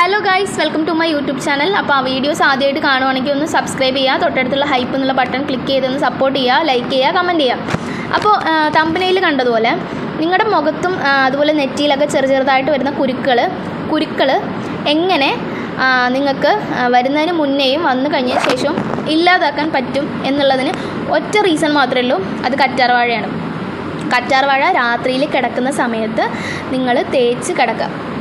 Hello guys, welcome to my YouTube channel. അപ്പോൾ ആ videos ആദ്യമായിട്ട് കാണുവാണെങ്കിൽ ഒന്ന് സബ്സ്ക്രൈബ് ചെയ്യുക, തൊട്ടടുത്തുള്ള ഹൈപ്പ് എന്നുള്ള ബട്ടൺ ക്ലിക്ക് ചെയ്തൊന്ന് സപ്പോർട്ട് ചെയ്യുക, ലൈക്ക് ചെയ്യുക, കമൻറ്റ് ചെയ്യുക. അപ്പോൾ തമ്പനയിൽ കണ്ടതുപോലെ നിങ്ങളുടെ മുഖത്തും അതുപോലെ നെറ്റിയിലൊക്കെ ചെറുതായിട്ട് വരുന്ന കുരുക്കൾ എങ്ങനെ നിങ്ങൾക്ക് വരുന്നതിന് മുന്നേയും വന്നു കഴിഞ്ഞ ശേഷവും ഇല്ലാതാക്കാൻ പറ്റും എന്നുള്ളതിന് ഒറ്റ റീസൺ മാത്രമേ ഉള്ളൂ. അത് കറ്റാർവാഴയാണ്. കറ്റാർവാഴ രാത്രിയിൽ കിടക്കുന്ന സമയത്ത് നിങ്ങൾ തേച്ച്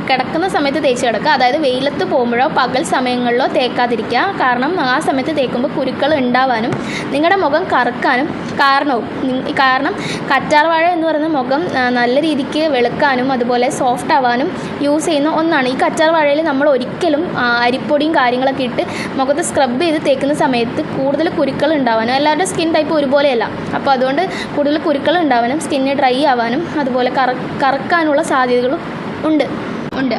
കിടക്കുന്ന സമയത്ത് തേച്ച് കിടക്കുക. അതായത് വെയിലത്ത് പോകുമ്പോഴോ പകൽ സമയങ്ങളിലോ തേക്കാതിരിക്കുക. കാരണം ആ സമയത്ത് തേക്കുമ്പോൾ കുരുക്കൾ ഉണ്ടാവാനും നിങ്ങളുടെ മുഖം കറുക്കാനും കാരണം കറ്റാർവാഴ എന്ന് പറയുന്ന മുഖം നല്ല രീതിക്ക് വെളുക്കാനും അതുപോലെ സോഫ്റ്റ് ആവാനും യൂസ് ചെയ്യുന്ന ഒന്നാണ്. ഈ കറ്റാർവാഴയിൽ നമ്മൾ ഒരിക്കലും അരിപ്പൊടിയും കാര്യങ്ങളൊക്കെ ഇട്ട് മുഖത്ത് സ്ക്രബ് ചെയ്ത് തേക്കുന്ന സമയത്ത് കൂടുതൽ കുരുക്കൾ ഉണ്ടാവാനും, എല്ലാവരുടെ സ്കിൻ ടൈപ്പ് ഒരുപോലെയല്ല, അപ്പോൾ അതുകൊണ്ട് കൂടുതൽ കുരുക്കൾ ഉണ്ടാവാനും സ്കിന്ന് ഡ്രൈ ആവാനും അതുപോലെ കറക്കാനുള്ള സാധ്യതകളും ഉണ്ട്.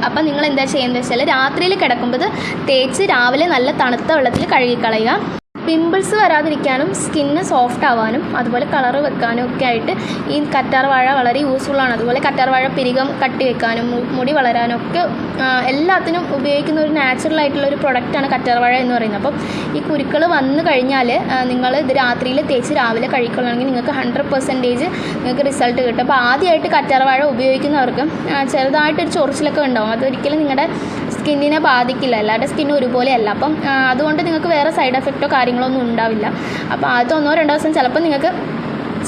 അപ്പം നിങ്ങൾ എന്താ ചെയ്യുന്നത് വെച്ചാൽ രാത്രിയിൽ കിടക്കുമ്പോൾ തേച്ച് രാവിലെ നല്ല തണുത്ത വെള്ളത്തിൽ കഴുകിക്കളയുക. പിമ്പിൾസ് വരാതിരിക്കാനും സ്കിന്ന് സോഫ്റ്റ് ആവാനും അതുപോലെ കളറ് വെക്കാനും ഒക്കെ ആയിട്ട് ഈ കറ്റാർവാഴ വളരെ യൂസ്ഫുള്ളാണ്. അതുപോലെ കറ്റാർവാഴ പിരികം കട്ടി വെക്കാനും മുടി വളരാനും ഒക്കെ എല്ലാത്തിനും ഉപയോഗിക്കുന്ന ഒരു നാച്ചുറൽ ഒരു പ്രൊഡക്റ്റാണ് കറ്റാർവാഴ എന്ന് പറയുന്നത്. അപ്പം ഈ കുരുക്കൾ വന്നു കഴിഞ്ഞാൽ നിങ്ങൾ ഇത് രാത്രിയിൽ തേച്ച് രാവിലെ കഴിക്കുകയാണെങ്കിൽ നിങ്ങൾക്ക് 100% നിങ്ങൾക്ക് റിസൾട്ട് കിട്ടും. അപ്പോൾ ആദ്യമായിട്ട് കറ്റാർവാഴ ഉപയോഗിക്കുന്നവർക്ക് ചെറുതായിട്ടൊരു ചൊറിച്ചിലൊക്കെ ഉണ്ടാവും. അതൊരിക്കലും നിങ്ങളുടെ സ്കിന്നിനെ ബാധിക്കില്ല. എല്ലാവരുടെ സ്കിന്നും ഒരുപോലെയല്ല. അപ്പം അതുകൊണ്ട് നിങ്ങൾക്ക് വേറെ സൈഡ് എഫക്റ്റോ കാര്യങ്ങളൊന്നും ഉണ്ടാവില്ല. അപ്പോൾ ആദ്യത്തെ 1-2 ദിവസം ചിലപ്പോൾ നിങ്ങൾക്ക്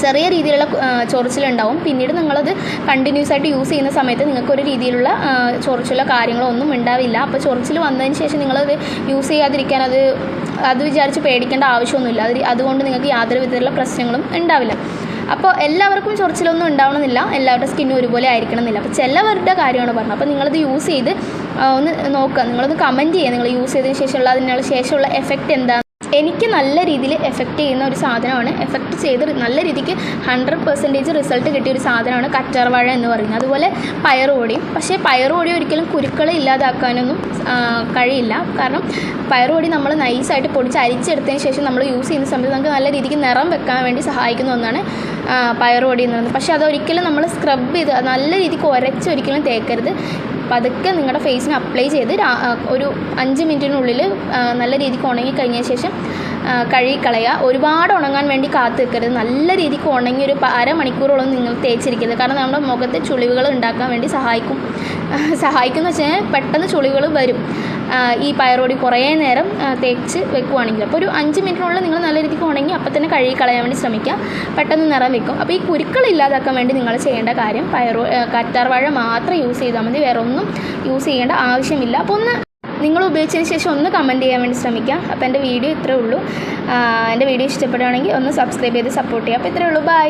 ചെറിയ രീതിയിലുള്ള ചൊറിച്ചിലുണ്ടാവും. പിന്നീട് നിങ്ങളത് കണ്ടിന്യൂസ് ആയിട്ട് യൂസ് ചെയ്യുന്ന സമയത്ത് നിങ്ങൾക്കൊരു രീതിയിലുള്ള ചൊറിച്ചിലോ കാര്യങ്ങളോ ഒന്നും ഉണ്ടാവില്ല. അപ്പോൾ ചൊറിച്ചിൽ വന്നതിന് ശേഷം നിങ്ങളത് യൂസ് ചെയ്യാതിരിക്കാൻ അത് വിചാരിച്ച് പേടിക്കേണ്ട ആവശ്യമൊന്നുമില്ല. അതുകൊണ്ട് നിങ്ങൾക്ക് യാതൊരു വിധത്തിലുള്ള പ്രശ്നങ്ങളും ഉണ്ടാവില്ല. അപ്പോൾ എല്ലാവർക്കും ചൊറിച്ചിലൊന്നും ഉണ്ടാവണമെന്നില്ല, എല്ലാവരുടെ സ്കിന്നും ഒരുപോലെ ആയിരിക്കണമെന്നില്ല. അപ്പോൾ ചിലവരുടെ കാര്യമാണ് പറഞ്ഞത്. അപ്പോൾ നിങ്ങളത് യൂസ് ചെയ്ത് ഒന്ന് നോക്കുക, നിങ്ങളൊന്ന് കമൻറ്റ് ചെയ്യുക നിങ്ങൾ യൂസ് ചെയ്തതിന് ശേഷമുള്ള അതിനുള്ള ശേഷമുള്ള എഫക്റ്റ് എന്താണ്. എനിക്ക് നല്ല രീതിയിൽ എഫക്റ്റ് ചെയ്യുന്ന ഒരു സാധനമാണ്, എഫക്റ്റ് ചെയ്ത് നല്ല രീതിക്ക് 100% റിസൾട്ട് കിട്ടിയ ഒരു സാധനമാണ് കറ്റാർവാഴ എന്ന് പറയുന്നത്. അതുപോലെ പയറുപൊടിയും. പക്ഷേ പയറുപൊടി ഒരിക്കലും കുരുക്കളെ ഇല്ലാതാക്കാനൊന്നും കഴിയില്ല. കാരണം പയറുപൊടി നമ്മൾ നൈസായിട്ട് പൊടിച്ച് അരിച്ചെടുത്തതിന് ശേഷം നമ്മൾ യൂസ് ചെയ്യുന്ന സമയത്ത് നമുക്ക് നല്ല രീതിക്ക് നിറം വെക്കാൻ വേണ്ടി സഹായിക്കുന്ന ഒന്നാണ് പയറുപൊടി എന്ന് പറയുന്നത്. പക്ഷേ അതൊരിക്കലും നമ്മൾ സ്ക്രബ് ചെയ്ത് നല്ല രീതിക്ക് ഒരിക്കലും തേക്കരുത്. പതുക്കെ നിങ്ങളുടെ ഫേസിന് അപ്ലൈ ചെയ്ത് ഒരു 5 മിനിറ്റിനുള്ളിൽ നല്ല രീതിക്ക് ഉണങ്ങി കഴിഞ്ഞ ശേഷം കഴുകിക്കളയുക. ഒരുപാട് ഉണങ്ങാൻ വേണ്ടി കാത്തു വെക്കരുത്. നല്ല രീതിക്ക് ഉണങ്ങി ഒരു അരമണിക്കൂറോളം നിങ്ങൾ തേച്ചിരിക്കരുത്. കാരണം നമ്മുടെ മുഖത്തെ ചുളിവുകൾ ഉണ്ടാക്കാൻ വേണ്ടി സഹായിക്കുന്ന വെച്ച് കഴിഞ്ഞാൽ പെട്ടെന്ന് ചുളിവുകൾ വരും ഈ പയറുപൊടി കുറേ നേരം തേച്ച് വെക്കുവാണെങ്കിൽ. അപ്പോൾ ഒരു 5 മിനിറ്റിനുള്ളിൽ നിങ്ങൾ നല്ല രീതിക്ക് ഉണങ്ങി അപ്പം തന്നെ കഴുകിക്കളയാൻ വേണ്ടി ശ്രമിക്കുക. പെട്ടെന്ന് നിറം വെക്കും. അപ്പോൾ ഈ കുരുക്കൾ ഇല്ലാതാക്കാൻ വേണ്ടി നിങ്ങൾ ചെയ്യേണ്ട കാര്യം കറ്റാർവാഴ മാത്രം യൂസ് ചെയ്താൽ മതി, വേറെ ഒന്നും യൂസ് ചെയ്യേണ്ട ആവശ്യമില്ല. അപ്പോൾ നിങ്ങൾ ഉപയോഗിച്ചതിന് ശേഷം ഒന്ന് കമൻറ്റ് ചെയ്യാൻ വേണ്ടി ശ്രമിക്കുക. അപ്പോൾ എൻ്റെ വീഡിയോ ഇത്രയേ ഉള്ളൂ. എൻ്റെ വീഡിയോ ഇഷ്ടപ്പെടുകയാണെങ്കിൽ ഒന്ന് സബ്സ്ക്രൈബ് ചെയ്ത് സപ്പോർട്ട് ചെയ്യുക. അപ്പോൾ ഇത്രയേ ഉള്ളൂ. ബൈ.